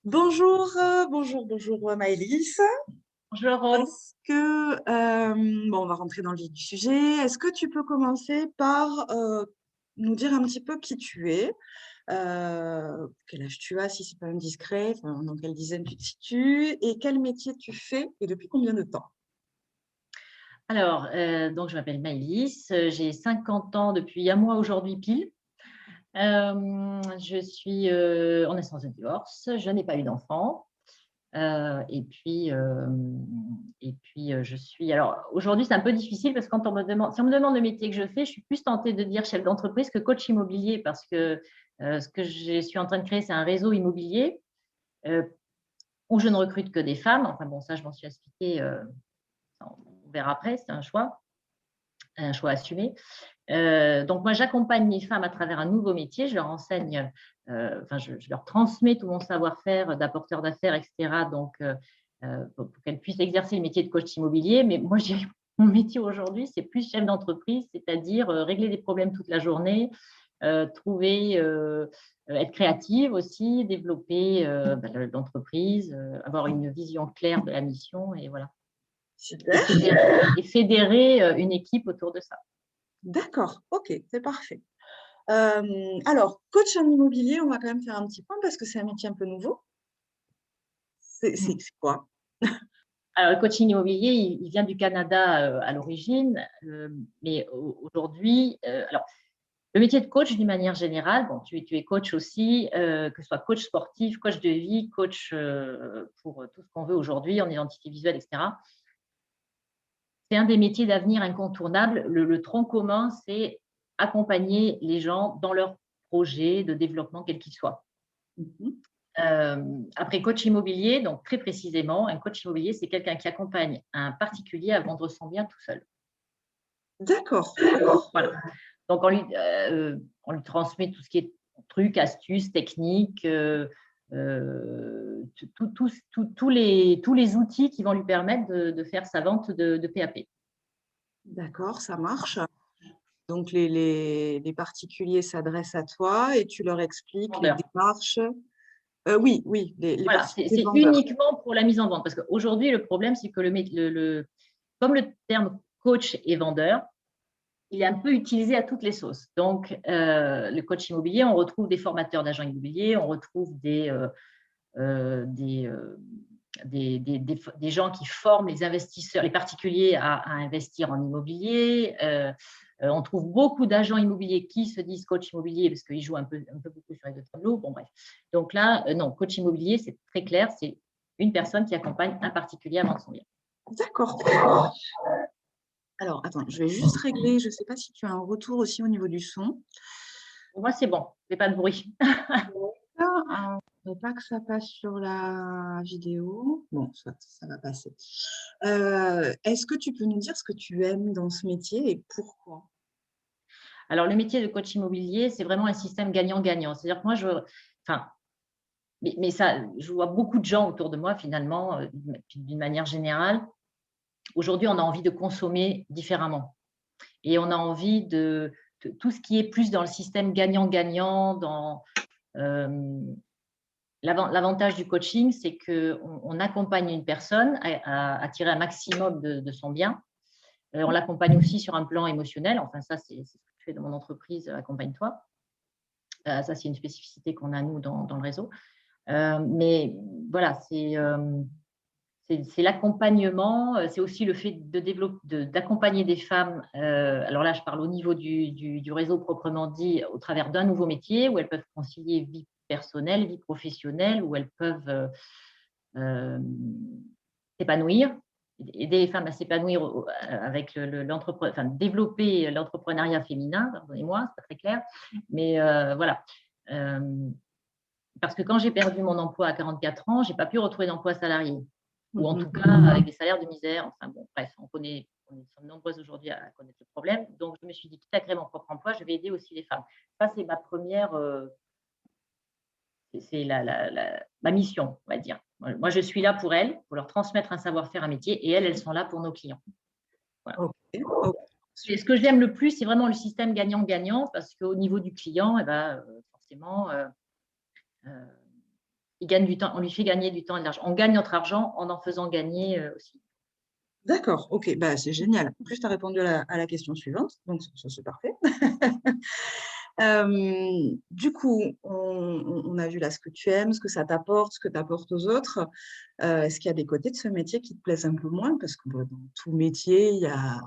Bonjour Maëlys. Bonjour Rose. Bon, on va rentrer dans le vif du sujet. Est-ce que tu peux commencer par nous dire un petit peu qui tu es, quel âge tu as, si c'est pas indiscret, enfin, dans quelle dizaine tu te situes, et quel métier tu fais et depuis combien de temps? Alors, donc je m'appelle Maëlys, j'ai 50 ans depuis un mois aujourd'hui pile. Je suis en instance de divorce, je n'ai pas eu d'enfant. Je suis. Alors aujourd'hui, c'est un peu difficile parce que quand si on me demande le métier que je fais, je suis plus tentée de dire chef d'entreprise que coach immobilier parce que ce que je suis en train de créer, c'est un réseau immobilier euh, où je ne recrute que des femmes. Enfin bon, ça, je m'en suis expliqué. On verra après, c'est un choix assumé. Donc, moi, j'accompagne les femmes à travers un nouveau métier. Je leur enseigne, je leur transmets tout mon savoir-faire d'apporteur d'affaires, etc. Donc, pour qu'elles puissent exercer le métier de coach immobilier. Mais moi, je dirais que mon métier aujourd'hui, c'est plus chef d'entreprise, c'est-à-dire régler des problèmes toute la journée, être créative aussi, développer l'entreprise, avoir une vision claire de la mission et voilà. Et Super, fédérer une équipe autour de ça. d'accord, ok, c'est parfait. Alors, coach en immobilier, on va quand même faire un petit point parce que c'est un métier un peu nouveau. C'est quoi? Alors, le coaching immobilier, il vient du Canada à l'origine, mais aujourd'hui, alors, le métier de coach, d'une manière générale, bon, tu es coach aussi, que ce soit coach sportif, coach de vie, coach pour tout ce qu'on veut aujourd'hui en identité visuelle, etc. C'est un des métiers d'avenir incontournables. Le tronc commun, c'est accompagner les gens dans leurs projets de développement, quel qu'il soit. Mhm. Après coach immobilier, donc très précisément, un coach immobilier, c'est quelqu'un qui accompagne un particulier à vendre son bien tout seul. D'accord, Voilà. Donc, on lui transmet tout ce qui est trucs, astuces, techniques, tous les outils qui vont lui permettre de faire sa vente de PAP. d'accord, ça marche. Donc, les particuliers s'adressent à toi et tu leur expliques les Vendeur. démarches. Oui, oui, les Voilà, particuliers c'est vendeurs. uniquement pour la mise en vente. Parce qu'aujourd'hui, le problème, c'est que comme le terme coach est vendeur, il est un peu utilisé à toutes les sauces. Donc, le coach immobilier, on retrouve des formateurs d'agents immobiliers, on retrouve des gens qui forment les investisseurs, les particuliers à investir en immobilier. On trouve beaucoup d'agents immobiliers qui se disent coach immobilier parce qu'ils jouent un peu beaucoup sur les deux tableaux. Bon, bref. Donc là, non, coach immobilier, c'est très clair, c'est une personne qui accompagne un particulier à vendre son bien. D'accord. Alors, attends, je vais juste régler. Je ne sais pas si tu as un retour aussi au niveau du son. Pour moi, c'est bon, il n'y a pas de bruit. Ah, je ne veux pas que ça passe sur la vidéo. Bon, soit, ça va passer. Est-ce que tu peux nous dire ce que tu aimes dans ce métier et pourquoi? Alors, le métier de coach immobilier, c'est vraiment un système gagnant-gagnant. C'est-à-dire que moi, enfin, mais ça, je vois beaucoup de gens autour de moi, finalement, d'une manière générale. Aujourd'hui, on a envie de consommer différemment. Et on a envie de tout ce qui est plus dans le système gagnant-gagnant, l'avantage du coaching, c'est qu'on accompagne une personne à tirer un maximum de son bien. On l'accompagne aussi sur un plan émotionnel. Enfin, ça, c'est ce que je fais dans mon entreprise, Accompagne-toi. Ça, c'est une spécificité qu'on a, nous, dans le réseau. Mais voilà, c'est l'accompagnement, c'est aussi le fait d'accompagner des femmes. Alors là, je parle au niveau du réseau proprement dit, au travers d'un nouveau métier où elles peuvent concilier vie personnelle, vie professionnelle, où elles peuvent euh, s'épanouir, aider les femmes à s'épanouir avec développer l'entrepreneuriat féminin. Pardonnez-moi, c'est pas très clair, mais voilà. Euh, Parce que quand j'ai perdu mon emploi à 44 ans, j'ai pas pu retrouver d'emploi salarié, ou en Mhm. tout cas avec des salaires de misère. Enfin bon, bref, on sommes nombreuses aujourd'hui à connaître le problème. Donc je me suis dit, quitte à créer mon propre emploi, je vais aider aussi les femmes. Ça, c'est ma première, c'est ma mission, on va dire. Moi, je suis là pour elles, pour leur transmettre un savoir-faire, un métier, et elles sont là pour nos clients. Voilà. Ok, ok, Et ce que j'aime le plus, c'est vraiment le système gagnant-gagnant, parce qu'au niveau du client, forcément, il gagne du temps, on lui fait gagner du temps et de l'argent. On gagne notre argent en faisant gagner aussi. D'accord, ok, bah, c'est génial. En plus, tu as répondu à la question suivante, donc ça, c'est parfait. Du coup, on a vu là ce que tu aimes, ce que ça t'apporte, ce que tu apportes aux autres. Est-ce qu'il y a des côtés de ce métier qui te plaisent un peu moins? Parce que dans tout métier, il y a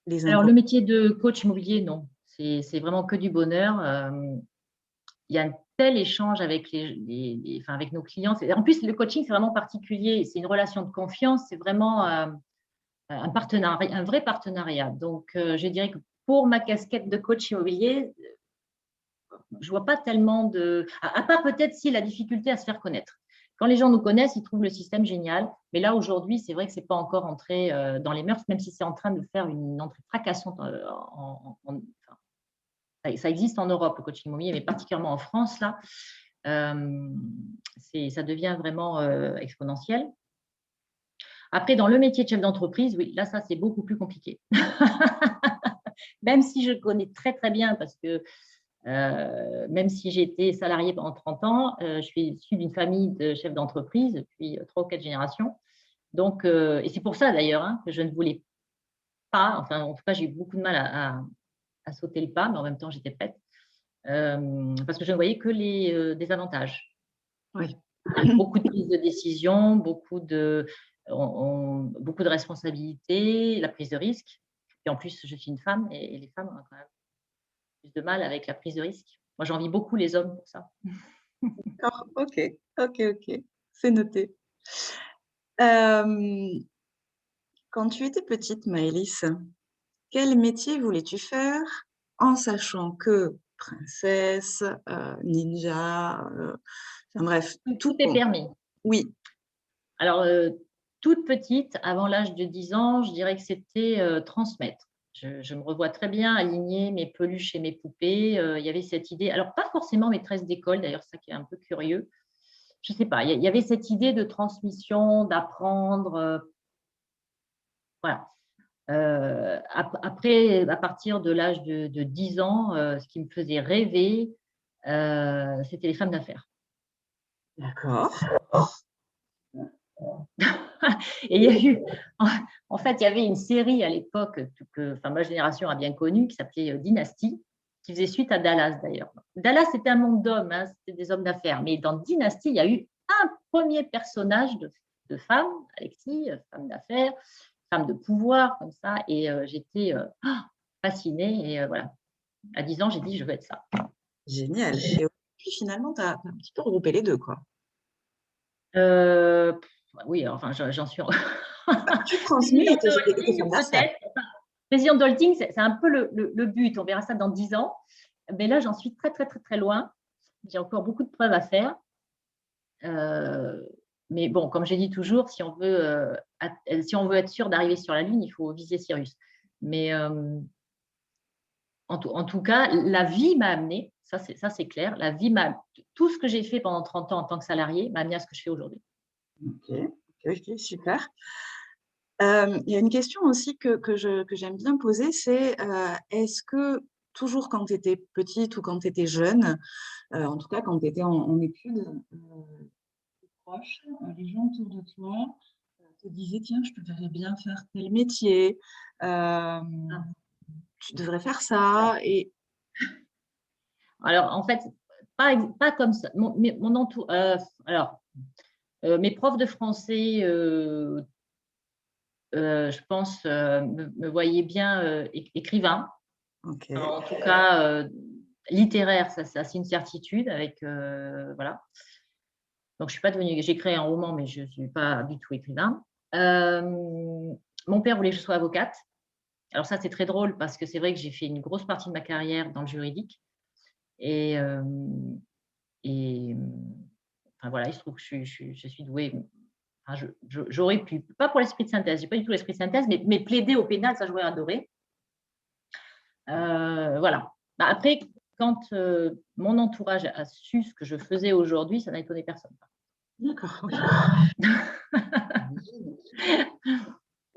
les Alors, le inconvénients. métier de coach immobilier, non. C'est vraiment que du bonheur. Il y a un tel échange avec, enfin, avec nos clients. En plus, le coaching, c'est vraiment particulier. C'est une relation de confiance. C'est vraiment un partenariat, un vrai partenariat. Donc, je dirais que pour ma casquette de coach immobilier, je vois pas tellement à part peut-être si la difficulté à se faire connaître. Quand les gens nous connaissent, ils trouvent le système génial. Mais là, aujourd'hui, c'est vrai que ce n'est pas encore entré dans les mœurs, même si c'est en train de faire une entrée fracassante. Ça existe en Europe, le coaching immobilier, mais particulièrement en France, là, ça devient vraiment exponentiel. Après, dans le métier de chef d'entreprise, oui, là, ça, c'est beaucoup plus compliqué. Même si je connais très, très bien, parce que même si j'ai été salariée pendant 30 ans, je suis issue d'une famille de chefs d'entreprise depuis 3 ou 4 générations. Donc, et c'est pour ça d'ailleurs que je ne voulais pas, enfin, en tout cas, j'ai eu beaucoup de mal à sauter le pas, mais en même temps, j'étais prête, parce que je ne voyais que les désavantages. Oui. Beaucoup de prise de décision, beaucoup de responsabilités, la prise de risque. Et en plus, je suis une femme et les femmes ont quand même plus de mal avec la prise de risque. Moi, j'envie beaucoup les hommes pour ça. D'accord, ok, ok, ok. C'est noté. Euh, Quand tu étais petite, Maëlys, quel métier voulais-tu faire en sachant que princesse, ninja, enfin bref, Tout tout est compte. permis. Oui, Alors, toute petite, avant l'âge de 10 ans, je dirais que c'était transmettre. Je me revois très bien aligner mes peluches et mes poupées. Il y avait cette idée, alors pas forcément maîtresse d'école, d'ailleurs, ça qui est un peu curieux. Je ne sais pas, il y avait cette idée de transmission, d'apprendre. Voilà. Après, à partir de l'âge de 10 ans, ce qui me faisait rêver, c'était les femmes d'affaires. d'accord. Et il y a eu, en fait, il y avait une série à l'époque que enfin, ma génération a bien connue qui s'appelait Dynasty, qui faisait suite à Dallas d'ailleurs. Dallas, c'était un monde d'hommes, c'était des hommes d'affaires. Mais dans Dynasty, il y a eu un premier personnage de femme, Alexis, femme d'affaires, femme de pouvoir, comme ça. Et j'étais fascinée. Et voilà, à 10 ans, j'ai dit, je veux être ça. Génial. Et puis finalement, tu as un petit peu regroupé les deux, quoi. Euh, oui, enfin, j'en suis. Tu transmets Présidente de et tes femmes holding, d'affaires. peut-être. Enfin, présidente de holding, c'est un peu le but. On verra ça dans 10 ans. Mais là, j'en suis très, très, très, très loin. J'ai encore beaucoup de preuves à faire. Mais bon, comme j'ai dit toujours, si on veut être sûr d'arriver sur la Lune, il faut viser Sirius. Mais en tout cas, la vie m'a amené, ça c'est clair, tout ce que j'ai fait pendant 30 ans en tant que salarié m'a amené à ce que je fais aujourd'hui. Ok, ok, super. Il y a une question aussi que j'aime bien poser, c'est est-ce que toujours quand tu étais petite ou quand tu étais jeune, en tout cas quand tu étais en études, tes proches, les gens autour de toi te disaient, tiens, je te verrais bien faire tel métier, euh, tu devrais faire ça. Et Alors, en fait, pas comme ça. Mes profs de français, je pense, me voyaient bien écrivain. ok, En tout cas, littéraire, ça c'est une certitude. Voilà. Donc, je suis pas devenue. J'ai créé un roman, mais je ne suis pas du tout écrivain. Euh, Mon père voulait que je sois avocate. Alors ça, c'est très drôle parce que c'est vrai que j'ai fait une grosse partie de ma carrière dans le juridique. Et, et enfin, voilà, il se trouve que je suis douée. Enfin, j'aurais pu, pas pour l'esprit de synthèse, j'ai pas du tout l'esprit de synthèse, mais plaider au pénal, ça j'aurais adoré. Voilà. Bah, après, quand mon entourage a su ce que je faisais aujourd'hui, ça n'a étonné personne. d'accord. Ok.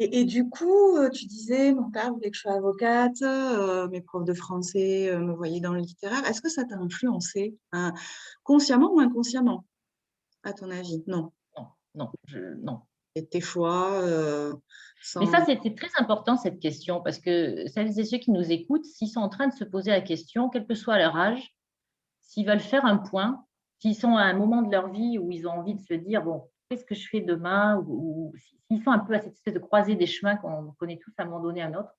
Et du coup, tu disais, mon père voulait que je sois avocate, mes profs de français me voyaient dans le littéraire. Est-ce que ça t'a influencé, hein, consciemment ou inconsciemment? à ton avis? Non. Non, non, non. Et tes choix Mais ça, sans… c'est très important, cette question, parce que celles et ceux qui nous écoutent, s'ils sont en train de se poser la question, quel que soit leur âge, s'ils veulent faire un point, s'ils sont à un moment de leur vie où ils ont envie de se dire, bon, qu'est-ce que je fais demain, ou s'ils sont un peu à cette espèce de croisée des chemins qu'on connaît tous à un moment donné à un autre,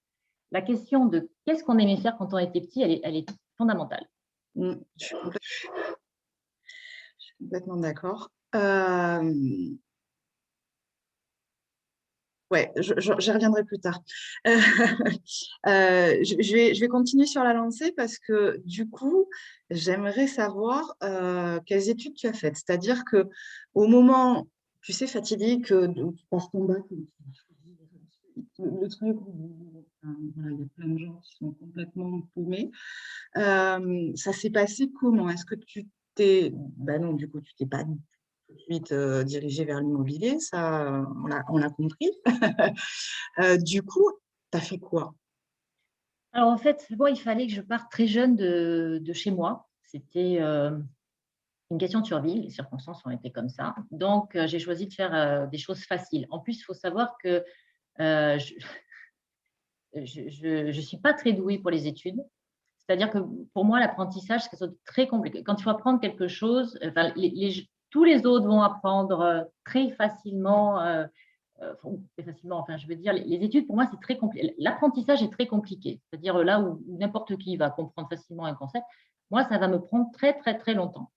la question de qu'est-ce qu'on aimait faire quand on était petit, elle est fondamentale. Je suis complètement d'accord. Ouais, j'y reviendrai plus tard. Je vais continuer sur la lancée parce que du coup, j'aimerais savoir quelles études tu as faites. C'est-à-dire que au moment, tu sais, fatidique, où tu passes ton bac, où tu vas choisir le truc, voilà, il y a plein de gens qui sont complètement paumés. Ça s'est passé comment? Est-ce que tu t'es… Ben non, du coup, tu t'es pas tout de suite dirigé vers l'immobilier, ça, on l'a compris. Du coup, tu as fait quoi? Alors, en fait, moi, il fallait que je parte très jeune de chez moi. C'était une question de survie. Les circonstances ont été comme ça. Donc, j'ai choisi de faire des choses faciles. En plus, il faut savoir que je ne suis pas très douée pour les études. C'est-à-dire que pour moi, l'apprentissage, c'est quelque chose de très compliqué. Quand il faut apprendre quelque chose, enfin, tous les autres vont apprendre très facilement. Très facilement, enfin, je veux dire, les études, pour moi, c'est très compliqué. L'apprentissage est très compliqué. C'est-à-dire là où n'importe qui va comprendre facilement un concept, moi, ça va me prendre très, très, très longtemps.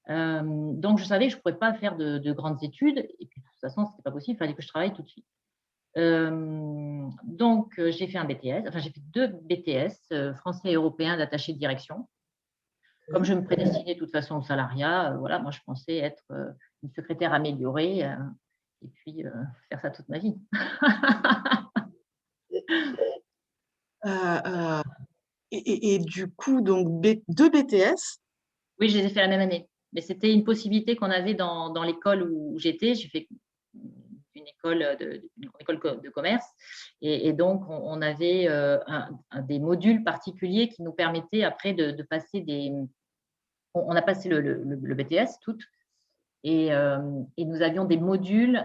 Donc, je savais que je ne pourrais pas faire de grandes études. Et puis, de toute façon, ce n'était pas possible. Il fallait que je travaille tout de suite. Donc, j'ai fait un BTS, enfin, j'ai fait 2 BTS, français et européen d'attaché de direction. Comme je me prédestinais de toute façon au salariat, voilà, moi, je pensais être une secrétaire améliorée et puis faire ça toute ma vie. Euh, euh, et du coup, donc, deux BTS. Oui, je les ai fait la même année. Mais c'était une possibilité qu'on avait dans l'école où j'étais. J'ai fait une école de commerce. Et donc, on avait des modules particuliers qui nous permettaient après de passer des… On a passé le BTS toutes. Et nous avions des modules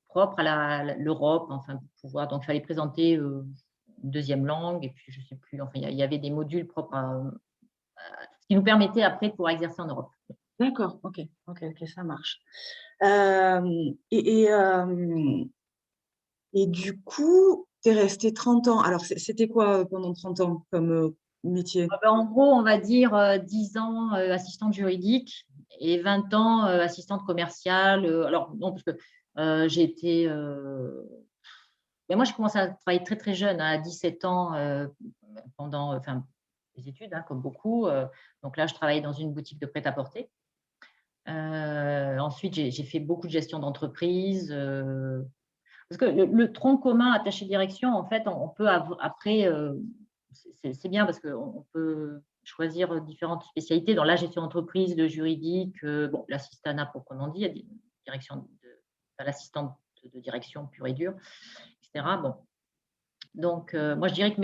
propres à l'Europe. Enfin, pour pouvoir… Donc, il fallait présenter une deuxième langue. Et puis, je ne sais plus. Enfin, il y avait des modules propres ce qui nous permettait après de pouvoir exercer en Europe. D'accord, ok, ça marche. Euh, et, et, euh, et du coup, tu es resté 30 ans. Alors, c'était quoi pendant 30 ans comme métier? En gros, on va dire 10 ans assistante juridique et 20 ans assistante commerciale. Alors, non, parce que j'ai été… mais moi, j'ai commencé à travailler très, très jeune, à 17 ans, pendant enfin, les études, hein, comme beaucoup. Donc là, je travaillais dans une boutique de prêt-à-porter. Ensuite, j'ai fait beaucoup de gestion d'entreprise. Parce que le tronc commun attaché direction, en fait, on peut après, c'est bien parce qu'on peut choisir différentes spécialités dans la gestion d'entreprise, le juridique, bon, l'assistanat proprement dit, il y a des directions l'assistante de direction pure et dure, etc. Bon. Donc, moi, je dirais que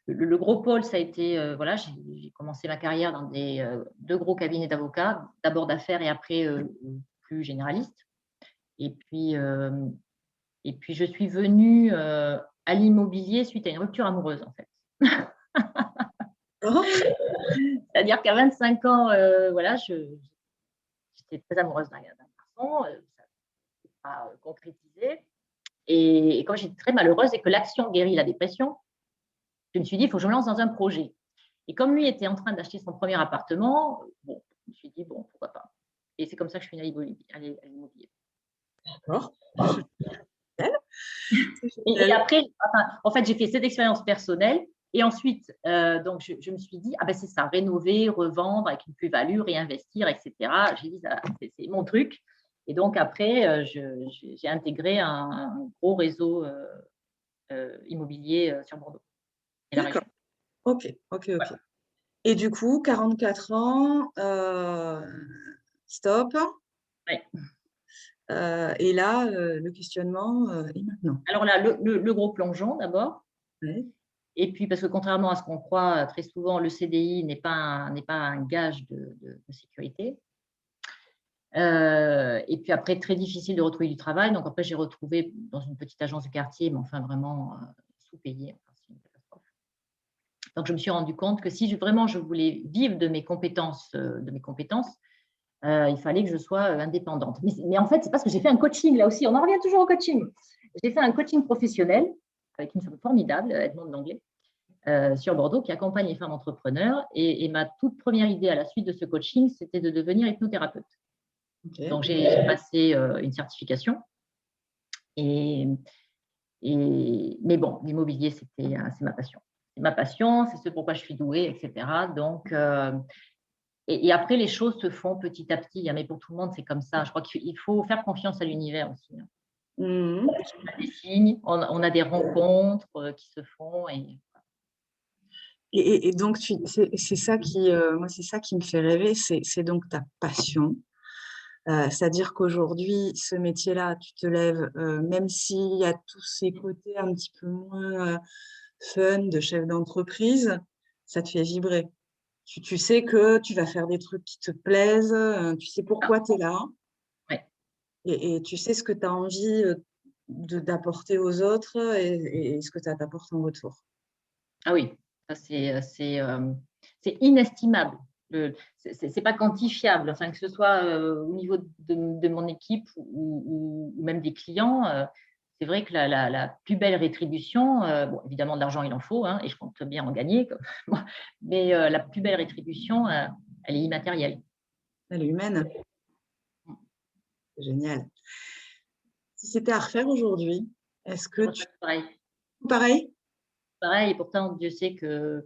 le gros pôle, ça a été, voilà, j'ai commencé ma carrière dans deux gros cabinets d'avocats, d'abord d'affaires et après plus généraliste. Et puis, je suis venue à l'immobilier suite à une rupture amoureuse, en fait. Oh, C'est-à-dire qu'à 25 ans, voilà, j'étais très amoureuse d'un garçon, ça ne s'est pas concrétisé. Et quand j'étais très malheureuse et que l'action guérit la dépression, je me suis dit, il faut que je me lance dans un projet. Et comme lui était en train d'acheter son premier appartement, bon, je me suis dit, bon, pourquoi pas. Et c'est comme ça que je suis venue à l'immobilier. d'accord. C'est Et génial. après, enfin, en fait, j'ai fait cette expérience personnelle. Et ensuite, donc, je me suis dit, ah ben c'est ça, rénover, revendre avec une plus-value, réinvestir, etc. J'ai dit, c'est mon truc. Et donc, après, j'ai intégré un gros réseau immobilier sur Bordeaux et la D'accord. région. Ok. Voilà. Et du coup, 44 ans, stop. Ouais. Et là, le questionnement est maintenant. Alors là, le gros plongeon d'abord. Ouais. Et puis, parce que contrairement à ce qu'on croit, très souvent, le CDI n'est pas un gage de sécurité. Et puis après, très difficile de retrouver du travail. Donc après, j'ai retrouvé dans une petite agence de quartier, mais enfin vraiment sous-payée. Enfin, c'est une catastrophe. Donc je me suis rendu compte que si vraiment je voulais vivre de mes compétences, il fallait que je sois indépendante. Mais en fait, c'est parce que j'ai fait un coaching là aussi. On en revient toujours au coaching. J'ai fait un coaching professionnel avec une femme formidable, Edmond Langlais, sur Bordeaux, qui accompagne les femmes entrepreneurs. Et ma toute première idée à la suite de ce coaching, c'était de devenir hypnothérapeute. Ok. Donc, j'ai passé une certification. Mais bon, l'immobilier, c'est ma passion. C'est ma passion, c'est ce pourquoi je suis douée, etc. Donc, et après, les choses se font petit à petit. Mais pour tout le monde, c'est comme ça. Je crois qu'il faut faire confiance à l'univers aussi. Mhm. On a des signes, on a des rencontres qui se font. Et donc, c'est ça moi, c'est ça qui me fait rêver, c'est donc ta passion. C'est-à-dire qu'aujourd'hui, ce métier-là, tu te lèves, même s'il y a tous ces côtés un petit peu moins fun de chef d'entreprise, ça te fait vibrer. Tu sais que tu vas faire des trucs qui te plaisent, tu sais pourquoi tu es là Ouais. et tu sais ce que tu as envie d'apporter aux autres et ce que tu as d'apporter en retour. Ah oui, ça c'est inestimable. C'est pas quantifiable. Enfin, que ce soit au niveau de mon équipe ou même des clients, c'est vrai que la plus belle rétribution, bon, évidemment de l'argent il en faut, et je compte bien en gagner, comme moi, mais la plus belle rétribution, elle est immatérielle. Elle est humaine, c'est génial. Si c'était à refaire aujourd'hui, est-ce Je que tu... referai pareil. Pareil? Pareil, et pourtant Dieu sait que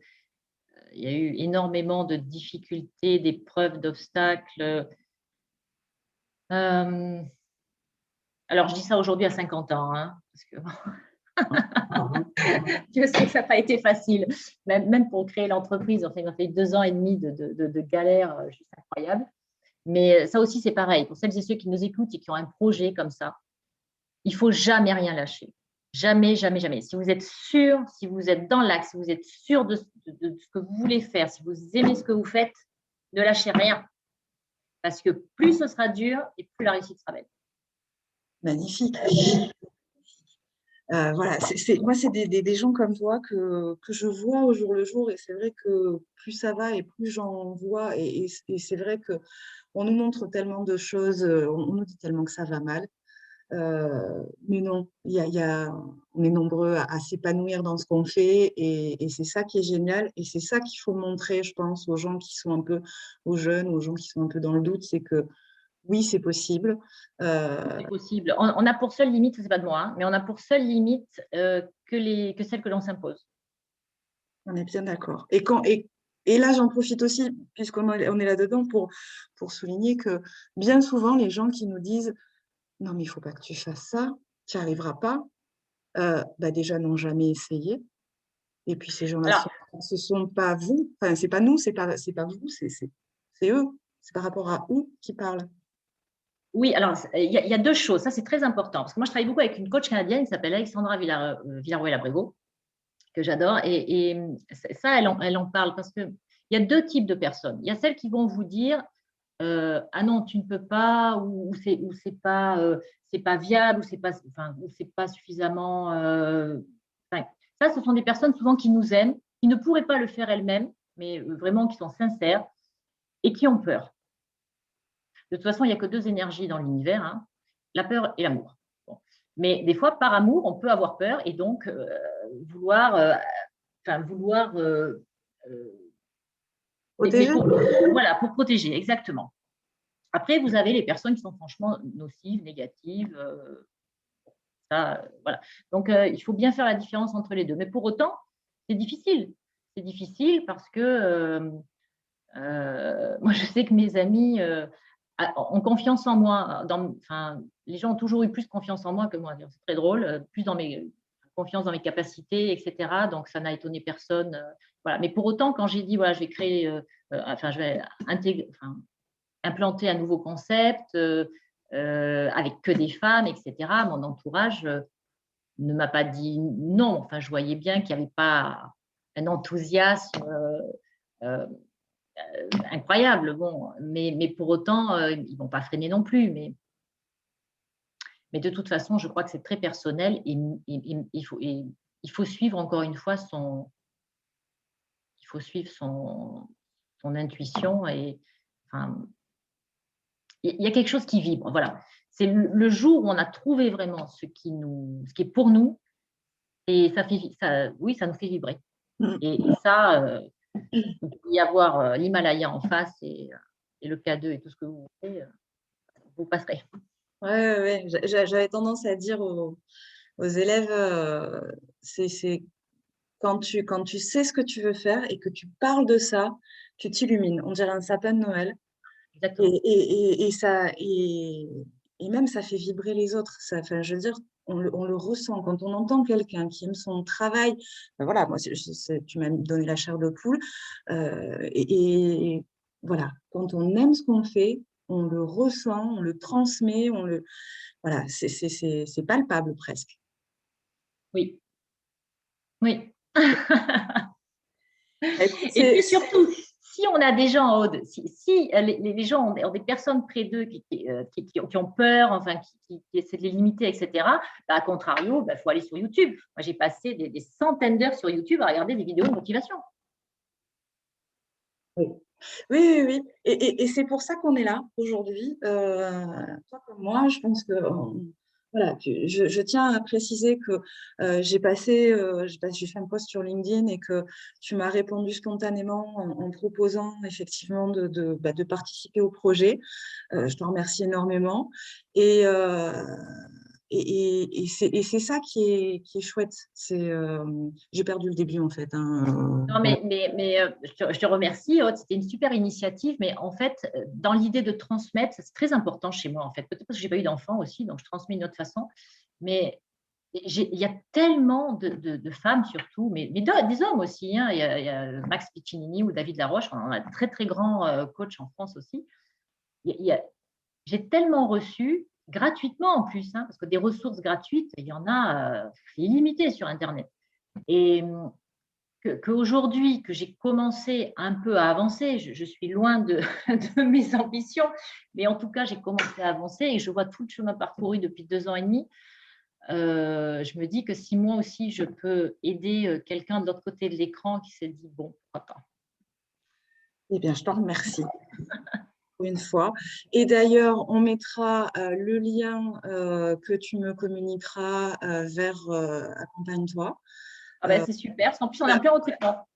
il y a eu énormément de difficultés, d'épreuves, d'obstacles. Alors, je dis ça aujourd'hui à 50 ans, parce que Dieu sait que ça n'a pas été facile, même pour créer l'entreprise. Enfin, il m'a fait 2 ans et demi de galère juste incroyable. Mais ça aussi, c'est pareil. Pour celles et ceux qui nous écoutent et qui ont un projet comme ça, il ne faut jamais rien lâcher. Jamais, jamais, jamais. Si vous êtes sûr, si vous êtes dans l'axe, si vous êtes sûr de ce que vous voulez faire, si vous aimez ce que vous faites, ne lâchez rien. Parce que plus ce sera dur et plus la réussite sera belle. Magnifique. Voilà, moi, c'est des gens comme toi que je vois au jour le jour. Et c'est vrai que plus ça va et plus j'en vois. Et c'est vrai qu'on nous montre tellement de choses, on nous dit tellement que ça va mal. Mais non, on est nombreux à s'épanouir dans ce qu'on fait. Et c'est ça qui est génial. Et c'est ça qu'il faut montrer, je pense, aux gens qui sont un peu, aux jeunes, aux gens qui sont un peu dans le doute. C'est que oui, c'est possible. C'est possible. On a pour seule limite, ce n'est pas de moi, mais on a pour seule limite que celle que l'on s'impose. On est bien d'accord. Et là, j'en profite aussi, puisqu'on est là-dedans, pour souligner que bien souvent, les gens qui nous disent non, mais il ne faut pas que tu fasses ça, tu n'y arriveras pas, bah déjà n'ont jamais essayé. Et puis ces gens-là, Alors, ce ne sont pas vous, enfin, c'est pas nous, c'est pas vous, c'est eux. C'est par rapport à eux qui parlent. oui, alors, il y a 2 choses. Ça, c'est très important. Parce que moi, je travaille beaucoup avec une coach canadienne qui s'appelle Alexandra Villaruel-Abrego, que j'adore. Et ça, elle en parle parce qu'il y a 2 types de personnes. Il y a celles qui vont vous dire ah non, tu ne peux pas, ou c'est pas viable, ou c'est pas suffisamment. Enfin, ça, ce sont des personnes souvent qui nous aiment, qui ne pourraient pas le faire elles-mêmes, mais vraiment qui sont sincères et qui ont peur. De toute façon, il n'y a que 2 énergies dans l'univers, la peur et l'amour. Bon. Mais des fois, par amour, on peut avoir peur et donc vouloir, mais Protéger? voilà, pour protéger, exactement. Après, vous avez les personnes qui sont franchement nocives, négatives. Voilà. Donc, il faut bien faire la différence entre les 2. Mais pour autant, c'est difficile. C'est difficile parce que moi, je sais que mes amis ont confiance en moi. Les gens ont toujours eu plus confiance en moi que moi. C'est très drôle. Plus confiance dans mes capacités, etc. Donc, ça n'a étonné personne. Voilà. Mais pour autant, quand j'ai dit, voilà, je vais créer, je vais implanter un nouveau concept avec que des femmes, etc., mon entourage ne m'a pas dit non. Enfin, je voyais bien qu'il n'y avait pas un enthousiasme euh, incroyable. Bon, mais pour autant, ils ne vont pas freiner non plus. Mais Mais de toute façon, je crois que c'est très personnel et il faut suivre encore une fois son intuition et enfin, il y a quelque chose qui vibre. Voilà. C'est le jour où on a trouvé vraiment ce qui est pour nous et oui, ça nous fait vibrer. Mm. Et ça, il peut y avoir l'Himalaya en face et le K2 et tout ce que vous voulez, vous passerez. Ouais, ouais, j'avais tendance à dire aux élèves, c'est quand tu sais ce que tu veux faire et que tu parles de ça, tu t'illumines. On dirait un sapin de Noël. Exactement. Et même, ça fait vibrer les autres. Ça, enfin, je veux dire, on le ressent. Quand on entend quelqu'un qui aime son travail, ben voilà, moi, tu m'as donné la chair de poule. Et voilà, quand on aime ce qu'on fait, on le ressent, on le transmet, voilà, c'est palpable presque. Oui. Oui. Bah, écoute, Et puis surtout, si on a des gens, Aude, si les gens ont des personnes près d'eux qui ont peur, enfin, qui essaient de les limiter, etc., bah, à contrario, il faut aller sur YouTube. Moi, j'ai passé des centaines d'heures sur YouTube à regarder des vidéos de motivation. oui. Oui, oui, oui. Et c'est pour ça qu'on est là aujourd'hui. Toi comme moi, je pense que voilà, je tiens à préciser que j'ai fait un post sur LinkedIn et que tu m'as répondu spontanément en proposant effectivement de participer au projet. Je te remercie énormément. Et, euh, et c'est ça qui est chouette. J'ai perdu le début en fait, hein, Non, voilà. mais je te remercie, Aude, c'était une super initiative, mais en fait, dans l'idée de transmettre, c'est très important chez moi, en fait. Peut-être parce que je n'ai pas eu d'enfant aussi, donc je transmets d'une autre façon. Mais il y a tellement de femmes surtout, mais des hommes aussi. Hein. Il y a Max Piccinini ou David Laroche, on a de très, très grands coachs en France aussi. J'ai tellement reçu, gratuitement en plus, hein, parce que des ressources gratuites, il y en a illimité sur Internet. Et qu'aujourd'hui, que j'ai commencé un peu à avancer, je suis loin de mes ambitions, mais en tout cas, j'ai commencé à avancer et je vois tout le chemin parcouru depuis 2 ans et demi. Je me dis que si moi aussi, je peux aider quelqu'un de l'autre côté de l'écran qui s'est dit, bon, attends. Eh bien, je te remercie pour une fois. Et d'ailleurs, on mettra le lien que tu me communiqueras vers Accompagne-toi. Ah ben, Euh, c'est super, parce qu'en plus, on est bah, en plein recrutement.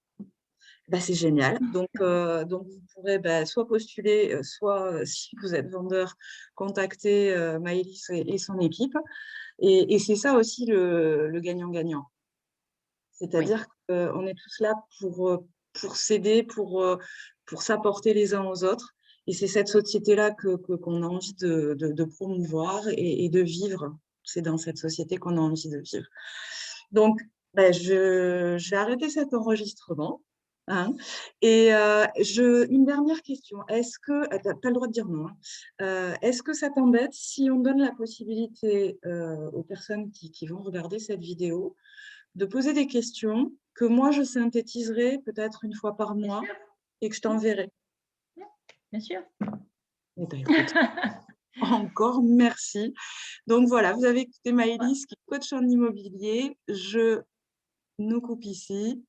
bah, c'est génial. Donc vous pourrez soit postuler, soit, si vous êtes vendeur, contacter Maëlys et son équipe. Et c'est ça aussi le gagnant-gagnant. Oui, C'est-à-dire qu'on est tous là pour s'aider, pour s'apporter les uns aux autres. Et c'est cette société-là qu'on a envie de promouvoir et de vivre. C'est dans cette société qu'on a envie de vivre. Donc, ben, je vais arrêter cet enregistrement. Hein. Et une dernière question. Est-ce que, tu n'as pas le droit de dire non, hein. Est-ce que ça t'embête si on donne la possibilité aux personnes qui vont regarder cette vidéo de poser des questions que moi, je synthétiserai peut-être une fois par bien mois sûr, et que je t'enverrai? bien sûr. Eh ben, écoute, encore merci. Donc voilà, vous avez écouté Maëlys qui est coach en immobilier. Je nous coupe ici.